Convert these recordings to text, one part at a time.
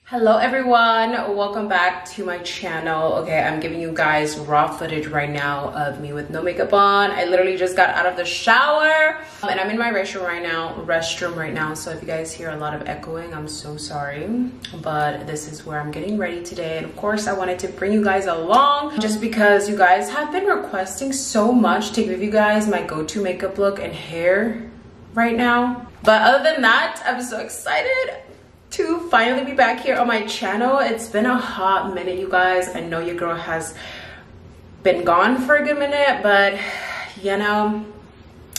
Hello everyone, welcome back to my channel. Okay, I'm giving you guys raw footage right now of me with no makeup on. I literally just got out of the shower and I'm in my restroom right now. So if you guys hear a lot of echoing, I'm so sorry, but this is where I'm getting ready today. And of course I wanted to bring you guys along just because you guys have been requesting so much to give you guys my go-to makeup look and hair right now. But other than that, I'm so excited to finally be back here on my channel. It's been a hot minute, you guys. I know your girl has been gone for a good minute, but you know,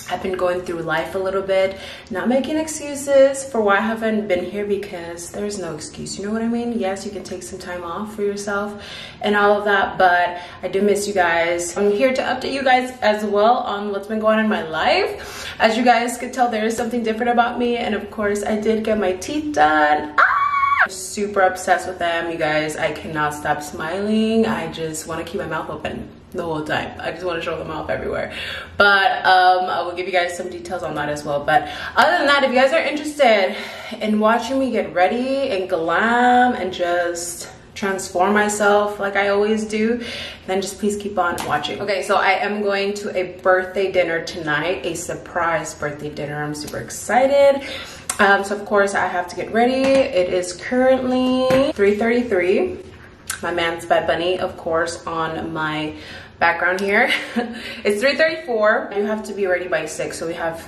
I've been going through life a little bit, not making excuses for why I haven't been here, because there's no excuse, you know what I mean? Yes, you can take some time off for yourself and all of that, but I do miss you guys. I'm here to update you guys as well on what's been going on in my life. As you guys could tell, there is something different about me, and of course I did get my teeth done. I'm super obsessed with them, you guys. I cannot stop smiling. I just want to keep my mouth open the whole time. I just want to show them off everywhere, but I will give you guys some details on that as well. But other than that, if you guys are interested in watching me get ready and glam and just transform myself like I always do, then just please keep on watching. Okay, so I am going to a birthday dinner tonight, a surprise birthday dinner. I'm super excited. So of course I have to get ready. It is currently 3:33. My man's Bad Bunny, of course, on my background here. It's 3:34. You have to be ready by 6, so we have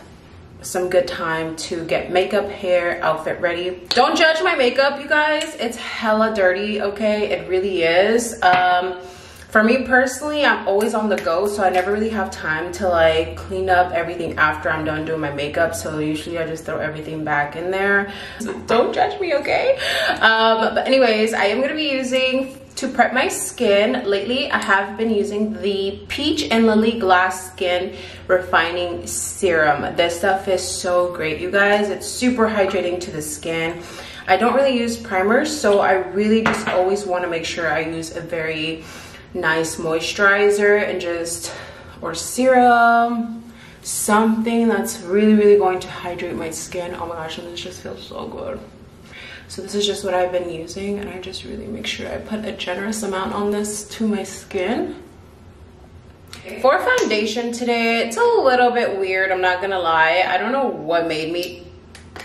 some good time to get makeup, hair, outfit ready. Don't judge my makeup, you guys. It's hella dirty, okay? It really is. For me personally, I'm always on the go, so I never really have time to like clean up everything after I'm done doing my makeup. So usually I just throw everything back in there. So don't judge me, okay? But anyways, I am gonna be using, to prep my skin, lately I have been using the Peach and Lily Glass Skin Refining Serum. This stuff is so great, you guys. It's super hydrating to the skin. I don't really use primers, so I really just always want to make sure I use a very nice moisturizer and just, or serum, something that's really going to hydrate my skin. Oh my gosh, and this just feels so good. So this is just what I've been using, and I just really make sure I put a generous amount on this to my skin. For foundation today, it's a little bit weird, I'm not gonna lie. I don't know what made me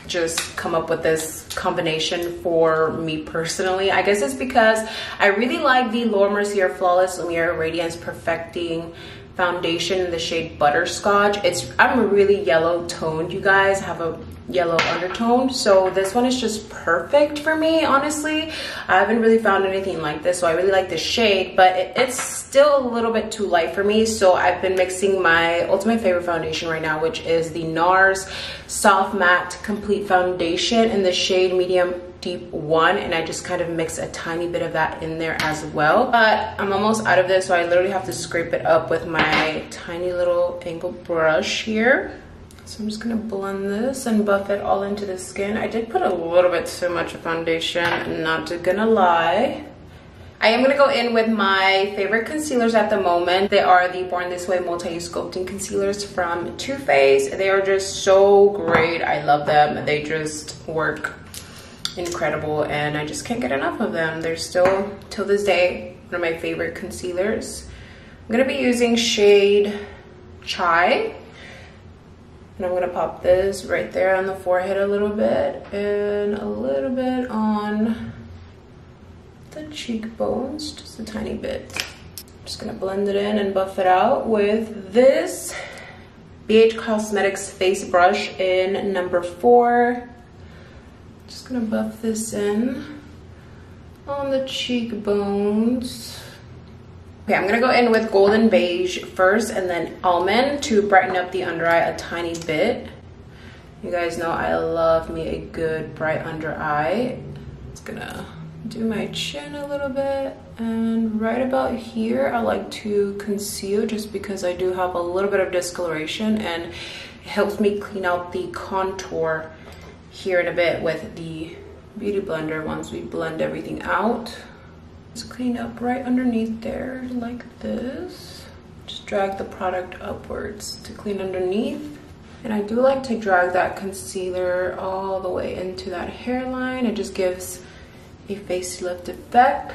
just come up with this combination for me personally. I guess it's because I really like the Mercier Flawless Lumier Radiance Perfecting Foundation in the shade Butterscotch. I'm really yellow toned, you guys. I have a yellow undertone, so this one is just perfect for me. Honestly, I haven't really found anything like this, so I really like the shade, but it's still a little bit too light for me. So I've been mixing my ultimate favorite foundation right now, which is the Nars Soft Matte Complete Foundation in the shade Medium Deep 1, and I just kind of mix a tiny bit of that in there as well. But I'm almost out of this, so I literally have to scrape it up with my tiny little angle brush here. So I'm just gonna blend this and buff it all into the skin. I did put a little bit too much foundation, not gonna lie. I am gonna go in with my favorite concealers at the moment. They are the Born This Way Multi-Use Sculpting Concealers from Too Faced. They are just so great. I love them. They just work incredible, and I just can't get enough of them. They're still, till this day, one of my favorite concealers. I'm gonna be using shade Chai. And I'm gonna pop this right there on the forehead a little bit, and a little bit on the cheekbones, just a tiny bit. I'm just gonna blend it in and buff it out with this BH Cosmetics face brush in number 4. Just gonna buff this in on the cheekbones. Okay, I'm gonna go in with Golden Beige first, and then Almond to brighten up the under eye a tiny bit. You guys know I love me a good bright under eye. It's gonna do my chin a little bit, and right about here I like to conceal, just because I do have a little bit of discoloration, and it helps me clean out the contour here in a bit with the beauty blender once we blend everything out. Just clean up right underneath there like this. Just drag the product upwards to clean underneath. And I do like to drag that concealer all the way into that hairline. It just gives a facelift effect.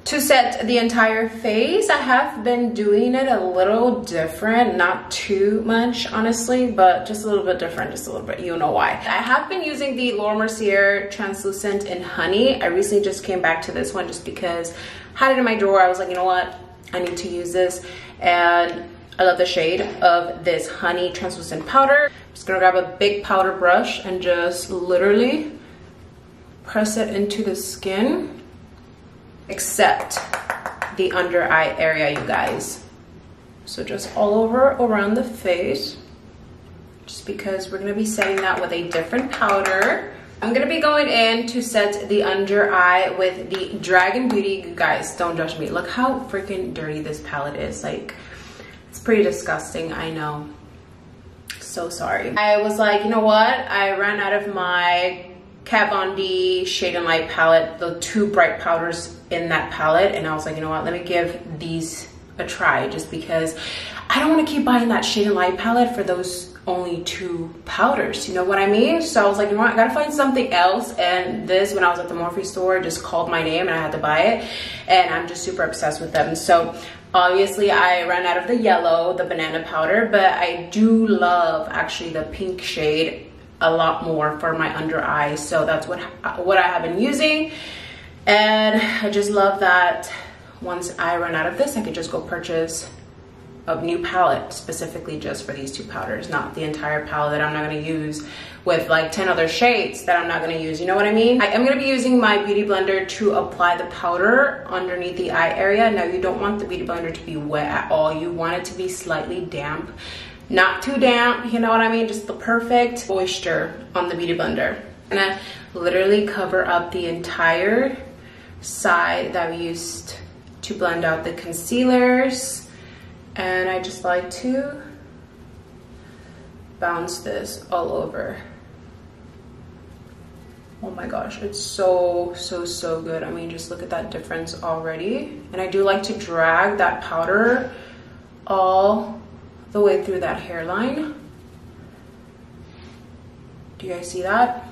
To set the entire face, I have been doing it a little different, not too much honestly, but just a little bit different, just a little bit, you know why. I have been using the Mercier Translucent in Honey. I recently just came back to this one just because I had it in my drawer. I was like, you know what, I need to use this, and I love the shade of this Honey Translucent powder. I'm just gonna grab a big powder brush and just literally press it into the skin, except the under eye area, you guys. So just all over around the face, just because we're gonna be setting that with a different powder. I'm gonna be going in to set the under eye with the Dragun Beauty. You guys, don't judge me. Look how freaking dirty this palette is. Like, it's pretty disgusting, I know. So sorry. I was like, you know what? I ran out of my Kat Von D Shade and Light palette, the 2 bright powders in that palette, and I was like, you know what, let me give these a try, just because I don't want to keep buying that Shade and Light palette for those only 2 powders, you know what I mean? So I was like, you know what, I gotta find something else, and this, when I was at the Morphe store, just called my name and I had to buy it, and I'm just super obsessed with them. So obviously I ran out of the yellow, the banana powder, but I do love actually the pink shade a lot more for my under eye. So that's what I have been using, and I just love that once I run out of this, I could just go purchase a new palette specifically just for these 2 powders, not the entire palette that I'm not going to use with like 10 other shades that I'm not going to use, you know what I mean? I am going to be using my beauty blender to apply the powder underneath the eye area. Now, you don't want the beauty blender to be wet at all. You want it to be slightly damp, not too damp, you know what I mean? Just the perfect moisture on the beauty blender. And I literally cover up the entire side that we used to blend out the concealers, and I just like to bounce this all over. Oh my gosh, it's so good. I mean, just look at that difference already. And I do like to drag that powder all the way through that hairline. Do you guys see that?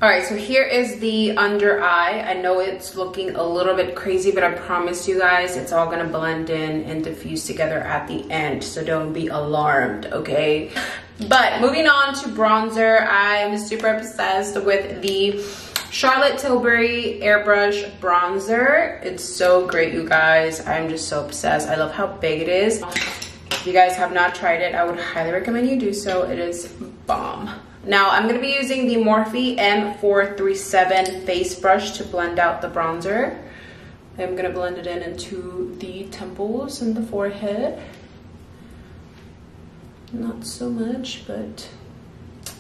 All right, so here is the under eye. I know it's looking a little bit crazy, but I promise you guys it's all gonna blend in and diffuse together at the end, so don't be alarmed, okay? But moving on to bronzer, I am super obsessed with the Charlotte Tilbury Airbrush bronzer. It's so great, you guys. I'm just so obsessed. I love how big it is. If you guys have not tried it, I would highly recommend you do so. It is bomb. Now, I'm going to be using the Morphe M437 face brush to blend out the bronzer. I'm going to blend it in into the temples and the forehead. Not so much, but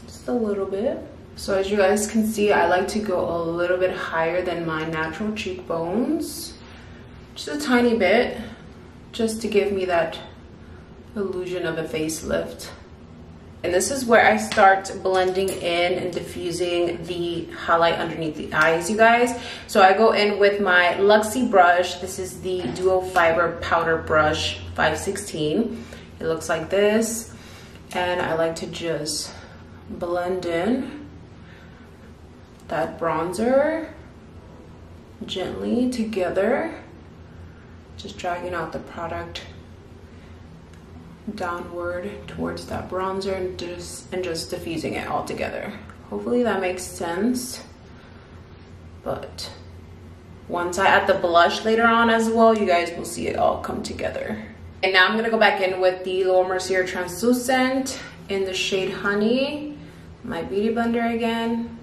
just a little bit. So as you guys can see, I like to go a little bit higher than my natural cheekbones. Just a tiny bit, just to give me that illusion of a facelift. And this is where I start blending in and diffusing the highlight underneath the eyes, you guys. So I go in with my Luxie brush. This is the Duo Fiber Powder Brush 516. It looks like this. And I like to just blend in that bronzer gently together. Just dragging out the product downward towards that bronzer and just diffusing it all together. Hopefully that makes sense. But once I add the blush later on as well, you guys will see it all come together. And now I'm gonna go back in with the Mercier Translucent in the shade Honey, my beauty blender again,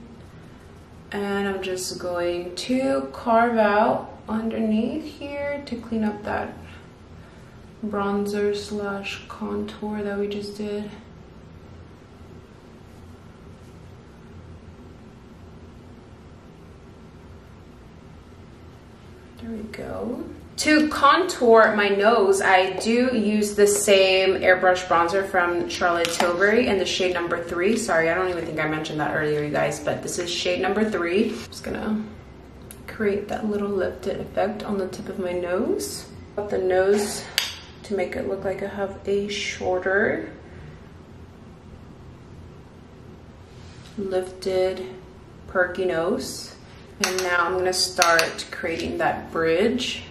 and I'm just going to carve out underneath here to clean up that bronzer slash contour that we just did. There we go. To contour my nose, I do use the same airbrush bronzer from Charlotte Tilbury in the shade number 3. Sorry, I don't even think I mentioned that earlier, you guys, but this is shade number 3. I'm just gonna create that little lifted effect on the tip of my nose. Up the nose to make it look like I have a shorter, lifted, perky nose. And now I'm gonna start creating that bridge,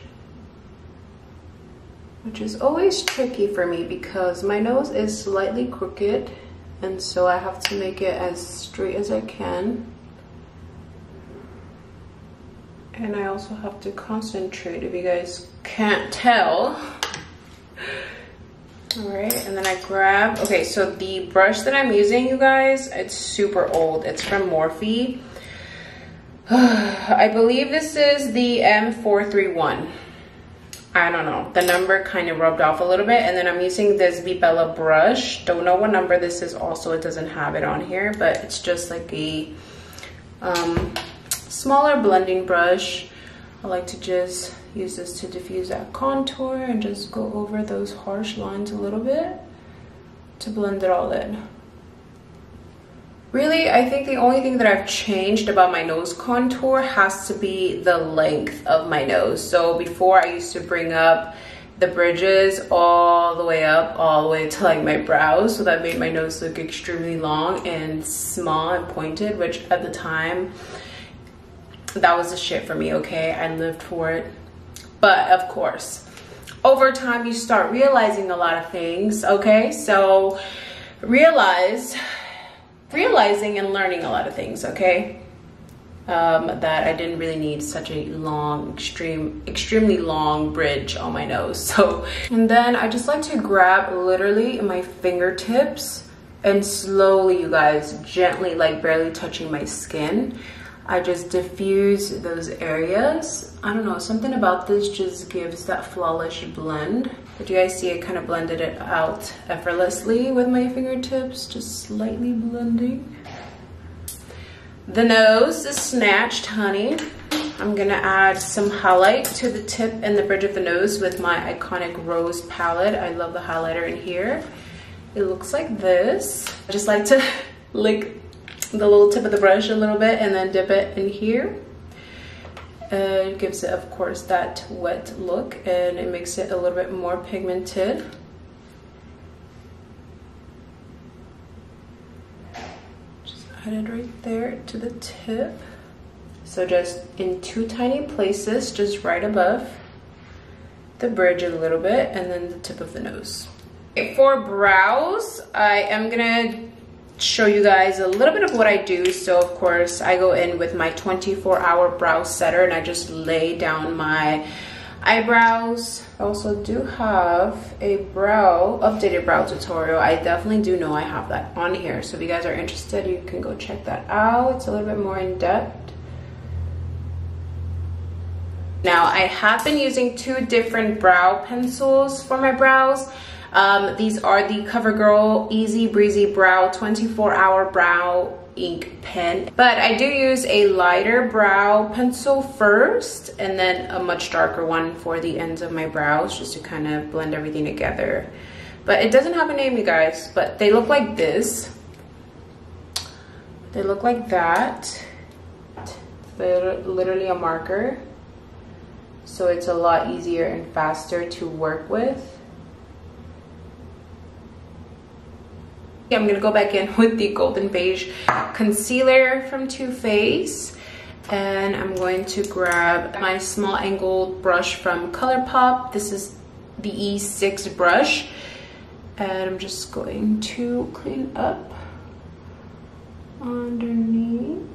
which is always tricky for me because my nose is slightly crooked, and so I have to make it as straight as I can. And I also have to concentrate, if you guys can't tell. All right, and then I grab, okay, so the brush that I'm using, you guys, it's super old. It's from Morphe. I believe this is the M431. I don't know, the number kind of rubbed off a little bit. And then I'm using this Bella brush. Don't know what number this is also, it doesn't have it on here, but it's just like a smaller blending brush. I like to just use this to diffuse that contour and just go over those harsh lines a little bit to blend it all in. Really, I think the only thing that I've changed about my nose contour has to be the length of my nose. So before I used to bring up the bridges all the way up, all the way to like my brows. So that made my nose look extremely long and small and pointed, which at the time, that was the shit for me, okay? I lived for it. But of course, over time you start realizing a lot of things, okay? So realizing and learning a lot of things, okay? That I didn't really need such a long, extremely long bridge on my nose. So, and then I just like to grab literally my fingertips and slowly, you guys, gently, like barely touching my skin, I just diffuse those areas. I don't know, something about this just gives that flawless blend. But you guys see I kind of blended it out effortlessly with my fingertips, just slightly blending. The nose is snatched, honey. I'm gonna add some highlight to the tip and the bridge of the nose with my iconic rose palette. I love the highlighter in here. It looks like this. I just like to lick the little tip of the brush a little bit and then dip it in here. It gives it, of course, that wet look, and it makes it a little bit more pigmented. Just add it right there to the tip. So just in two tiny places, just right above the bridge a little bit, and then the tip of the nose. Okay, for brows, I am gonna show you guys a little bit of what I do. So of course I go in with my 24-hour brow setter and I just lay down my eyebrows. I also do have a updated brow tutorial. I definitely do know I have that on here, so if you guys are interested, you can go check that out. It's a little bit more in depth. Now I have been using two different brow pencils for my brows. These are the CoverGirl Easy Breezy Brow 24-Hour Brow Ink Pen. But I do use a lighter brow pencil first and then a much darker one for the ends of my brows, just to kind of blend everything together. But it doesn't have a name, you guys, but they look like this. They look like that. They're literally a marker. So it's a lot easier and faster to work with. I'm gonna go back in with the golden beige concealer from Too Faced, and I'm going to grab my small angled brush from ColourPop. This is the E6 brush, and I'm just going to clean up underneath.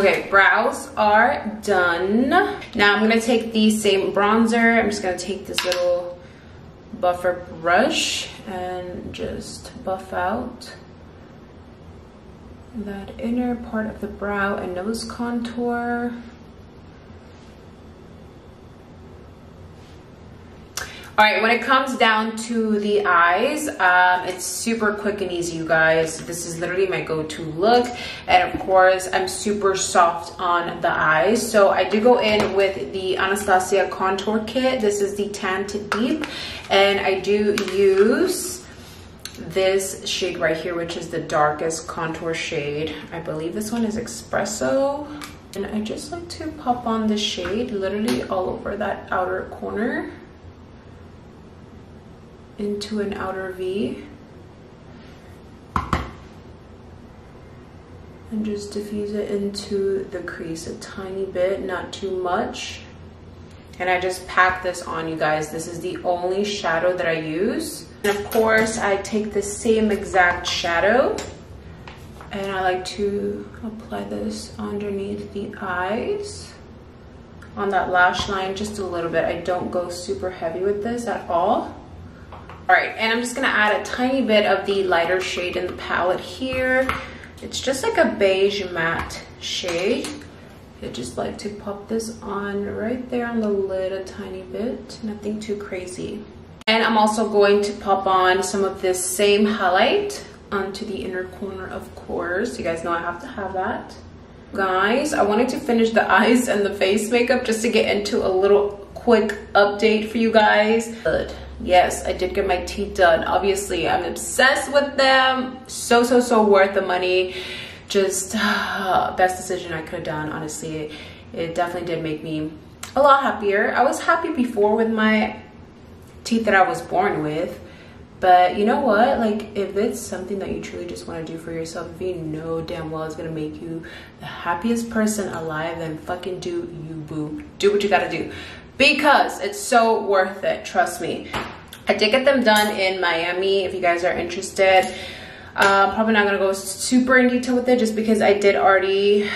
Okay, brows are done. Now I'm gonna take the same bronzer. I'm just gonna take this little buffer brush and just buff out that inner part of the brow and nose contour. All right, when it comes down to the eyes, it's super quick and easy, you guys. This is literally my go-to look. And of course, I'm super soft on the eyes. So I do go in with the Anastasia Contour Kit. This is the Tan to Deep. And I do use this shade right here, which is the darkest contour shade. I believe this one is Espresso. And I just like to pop on the shade literally all over that outer corner into an outer V. And just diffuse it into the crease a tiny bit, not too much. And I just pack this on, you guys. This is the only shadow that I use. And of course, I take the same exact shadow and I like to apply this underneath the eyes, on that lash line, just a little bit. I don't go super heavy with this at all. All right, and I'm just gonna add a tiny bit of the lighter shade in the palette here. It's just like a beige matte shade. I just like to pop this on right there on the lid a tiny bit, nothing too crazy. And I'm also going to pop on some of this same highlight onto the inner corner, of course. You guys know I have to have that. Guys, I wanted to finish the eyes and the face makeup just to get into a little quick update for you guys. Good. Yes, I did get my teeth done. Obviously, I'm obsessed with them. So worth the money. Just best decision I could have done, honestly. It definitely did make me a lot happier. I was happy before with my teeth that I was born with. But you know what? Like, if it's something that you truly just want to do for yourself, if you know damn well it's going to make you the happiest person alive, then fucking do you, boo. Do what you got to do. Because it's so worth it, trust me. I did get them done in Miami, if you guys are interested. Probably not gonna go super in detail with it just because I did already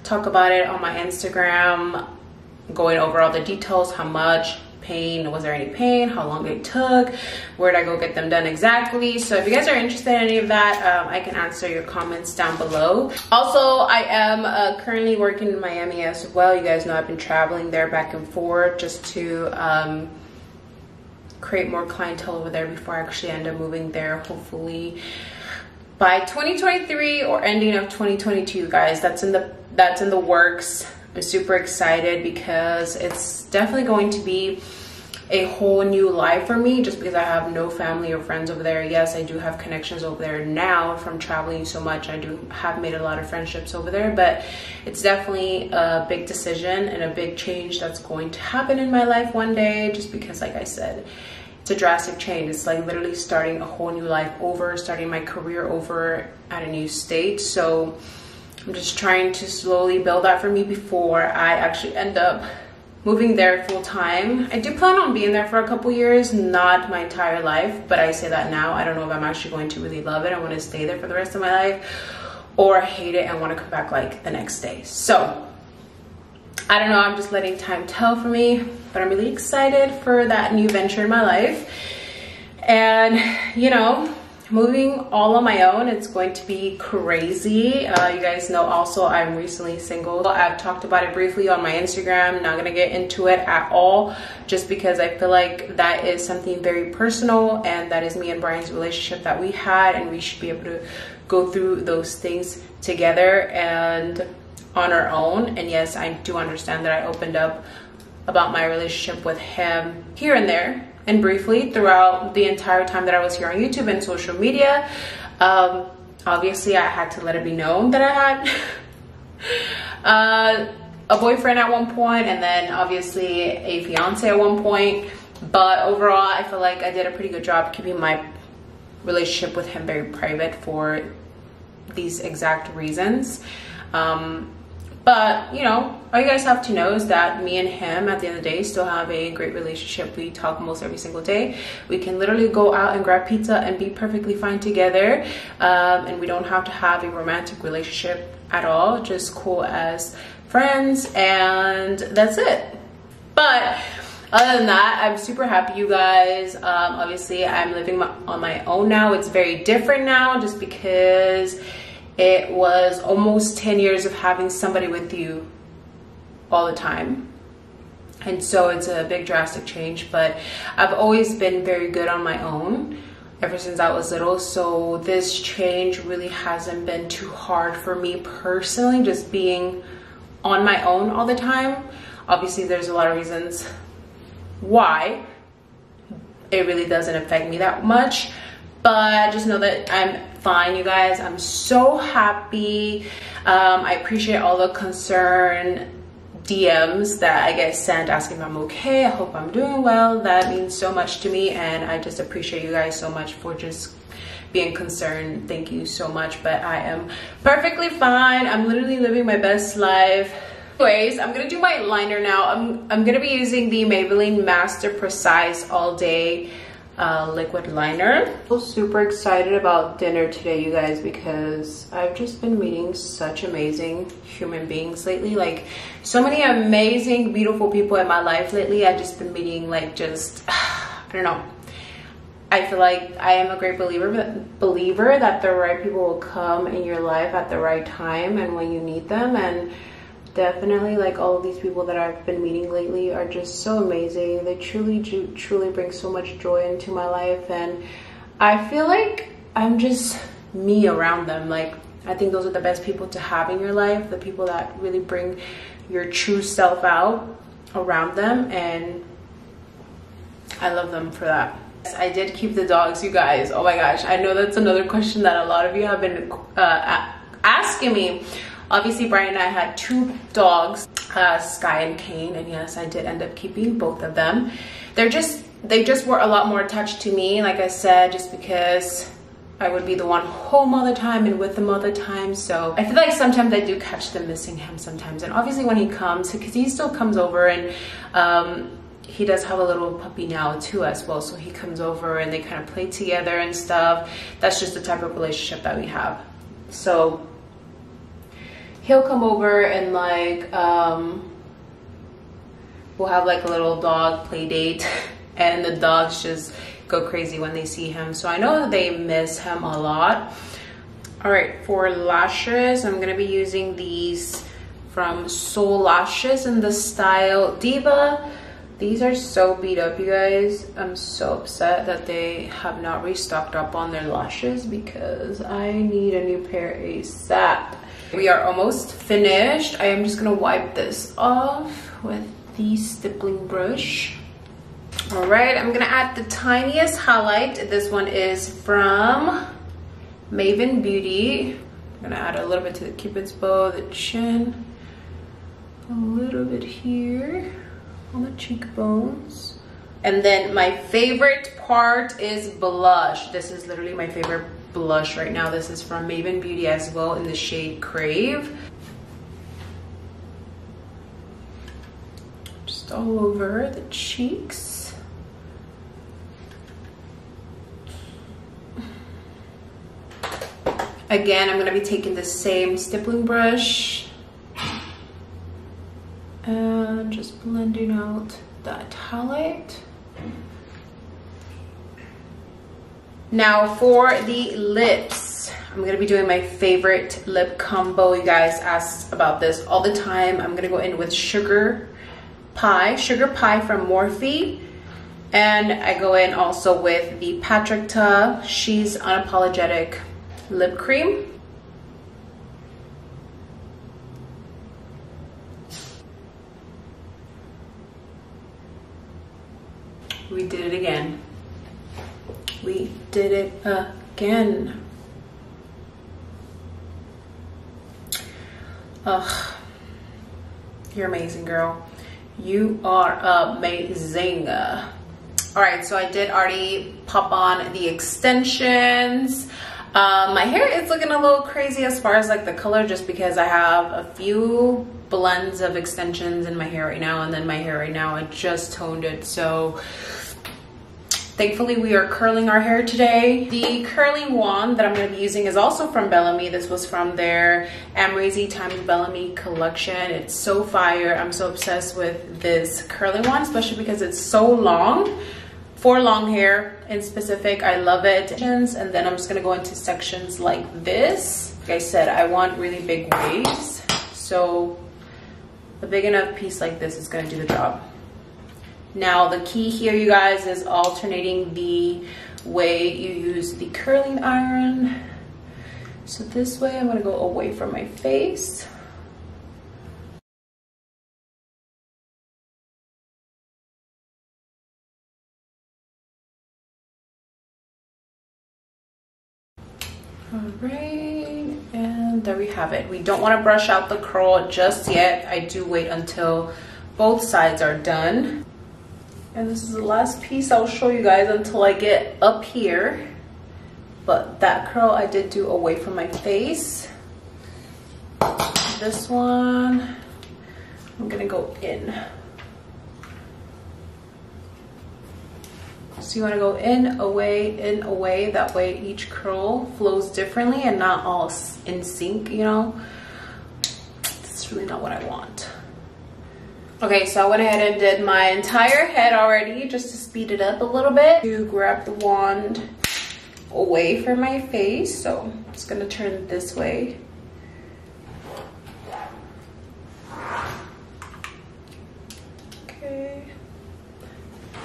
talk about it on my Instagram, going over all the details, how much pain, was there any pain, how long it took, where did I go get them done exactly. So if you guys are interested in any of that, I can answer your comments down below. Also, I am currently working in Miami as well. You guys know I've been traveling there back and forth just to create more clientele over there before I actually end up moving there, hopefully by 2023 or ending of 2022, guys. That's in the works. I'm super excited because it's definitely going to be a whole new life for me just because I have no family or friends over there. Yes, I do have connections over there now from traveling so much. I do have made a lot of friendships over there, but it's definitely a big decision and a big change that's going to happen in my life one day just because, like I said, it's a drastic change. It's like literally starting a whole new life over, starting my career over at a new state. So I'm just trying to slowly build that for me before I actually end up moving there full time. I do plan on being there for a couple years, not my entire life, but I say that now. I don't know if I'm actually going to really love it. I want to stay there for the rest of my life, or hate it and want to come back like the next day. So I don't know, I'm just letting time tell for me, but I'm really excited for that new venture in my life. And you know, moving all on my own, it's going to be crazy. You guys know also I'm recently single. I've talked about it briefly on my Instagram, not gonna get into it at all just because I feel like that is something very personal and that is me and Brian's relationship that we had, and we should be able to go through those things together and on our own. And yes, I do understand that I opened up about my relationship with him here and there and briefly throughout the entire time that I was here on YouTube and social media. Obviously I had to let it be known that I had a boyfriend at one point, and then obviously a fiance at one point. But overall, I feel like I did a pretty good job keeping my relationship with him very private for these exact reasons. But you know, all you guys have to know is that me and him at the end of the day still have a great relationship. We talk almost every single day. We can literally go out and grab pizza and be perfectly fine together, and we don't have to have a romantic relationship at all, just cool as friends, and that's it. But other than that, I'm super happy, you guys. Obviously I'm living on my own now. It's very different now just because it was almost 10 years of having somebody with you all the time. And so it's a big drastic change, but I've always been very good on my own ever since I was little. So this change really hasn't been too hard for me personally, just being on my own all the time. Obviously there's a lot of reasons why it really doesn't affect me that much, but just know that I'm fine, you guys. I'm so happy. I appreciate all the concern DMs that I get sent asking if I'm okay. I hope I'm doing well. That means so much to me, and I just appreciate you guys so much for just being concerned. Thank you so much. But I am perfectly fine. I'm literally living my best life. Anyways, I'm gonna do my liner now. I'm gonna be using the Maybelline Master Precise All Day liquid liner. I'm super excited about dinner today, you guys, because I've just been meeting such amazing human beings lately. Like, so many amazing, beautiful people in my life lately. I've just been meeting, like, just I don't know. I feel like I am a great believer that the right people will come in your life at the right time and when you need them. And definitely, like, all of these people that I've been meeting lately are just so amazing. They truly bring so much joy into my life, and I feel like I'm just me around them. Like, I think those are the best people to have in your life, the people that really bring your true self out around them, and I love them for that. I did keep the dogs, you guys. Oh my gosh, I know that's another question that a lot of you have been asking me. Obviously, Brian and I had 2 dogs, Sky and Kane, and yes, I did end up keeping both of them. They just were a lot more attached to me, like I said, just because I would be the one home all the time and with them all the time. So I feel like sometimes I do catch them missing him sometimes. And obviously when he comes, because he still comes over, and he does have a little puppy now too as well, so he comes over and they kind of play together and stuff. That's just the type of relationship that we have. So he'll come over and, like, we'll have like a little dog play date, and the dogs just go crazy when they see him. So I know they miss him a lot. All right, for lashes, I'm gonna be using these from Sohl Lashes in the style Diva. These are so beat up, you guys. I'm so upset that they have not restocked up on their lashes because I need a new pair ASAP. We are almost finished. I am just gonna wipe this off with the stippling brush. All right, I'm gonna add the tiniest highlight. This one is from Maven Beauty. I'm gonna add a little bit to the cupid's bow, the chin, a little bit here on the cheekbones. And then my favorite part is blush. This is literally my favorite blush right now. This is from Maven Beauty as well in the shade Crave. Just all over the cheeks. Again, I'm gonna be taking the same stippling brush and just blending out that highlight. Now for the lips, I'm gonna be doing my favorite lip combo. You guys ask about this all the time. I'm gonna go in with Sugar Pie from Morphe. And I go in also with the Patrikta She's Unapologetic lip cream. We did it again. We did it again. Ugh. You're amazing, girl. You are amazing. All right, so I did already pop on the extensions. My hair is looking a little crazy as far as like the color, just because I have a few blends of extensions in my hair right now, and then my hair right now, I just toned it. So thankfully we are curling our hair today. The curling wand that I'm going to be using is also from Bellamy. This was from their Amrezy times Bellamy collection. It's so fire. I'm so obsessed with this curling wand, especially because it's so long. For long hair in specific, I love it. And then I'm just gonna go into sections like this. Like I said, I want really big waves, so a big enough piece like this is gonna do the job. Now the key here, you guys, is alternating the way you use the curling iron. So this way I'm gonna go away from my face. All right, and there we have it. We don't want to brush out the curl just yet. I do wait until both sides are done. And this is the last piece I'll show you guys until I get up here. But that curl I did do away from my face. This one, I'm gonna go in. So you want to go in, away. That way each curl flows differently and not all in sync, you know. It's really not what I want. Okay, so I went ahead and did my entire head already just to speed it up a little bit. To grab the wand away from my face. So I'm just gonna turn it this way.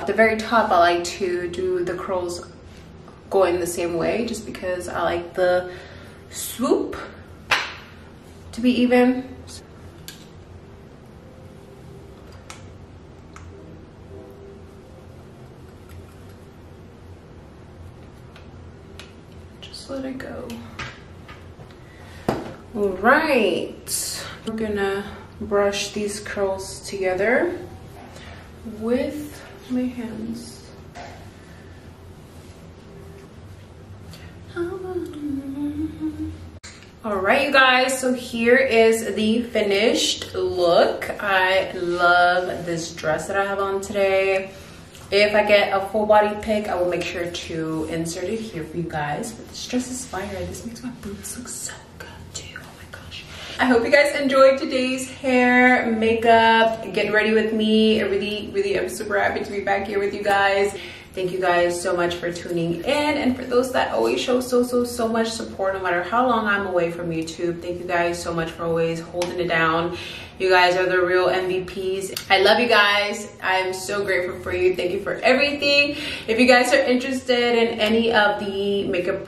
At the very top, I like to do the curls going the same way just because I like the swoop to be even. Just let it go. All right, we're gonna brush these curls together with my hands. All right, you guys, so here is the finished look. I love this dress that I have on today. If I get a full body pic, I will make sure to insert it here for you guys. But this dress is fire. This makes my boobs look so good too. Oh my gosh. I hope you guys enjoyed today's hair, makeup, get ready with me. I really am super happy to be back here with you guys. Thank you guys so much for tuning in, and for those that always show so much support no matter how long I'm away from YouTube. Thank you guys so much for always holding it down. You guys are the real MVPs. I love you guys. I am so grateful for you. Thank you for everything. If you guys are interested in any of the makeup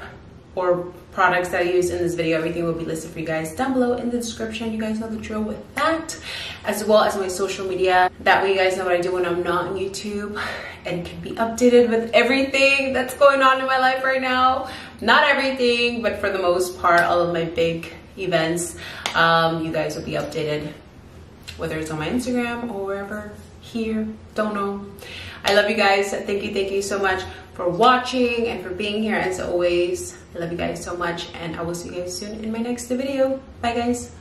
or products that I use in this video, everything will be listed for you guys down below in the description. You guys know the drill with that, as well as my social media. That way you guys know what I do when I'm not on YouTube and can be updated with everything that's going on in my life right now. Not everything, but for the most part, all of my big events, you guys will be updated, whether it's on my Instagram or wherever, here, don't know. I love you guys. Thank you so much for watching and for being here. As always, I love you guys so much, and I will see you guys soon in my next video. Bye guys.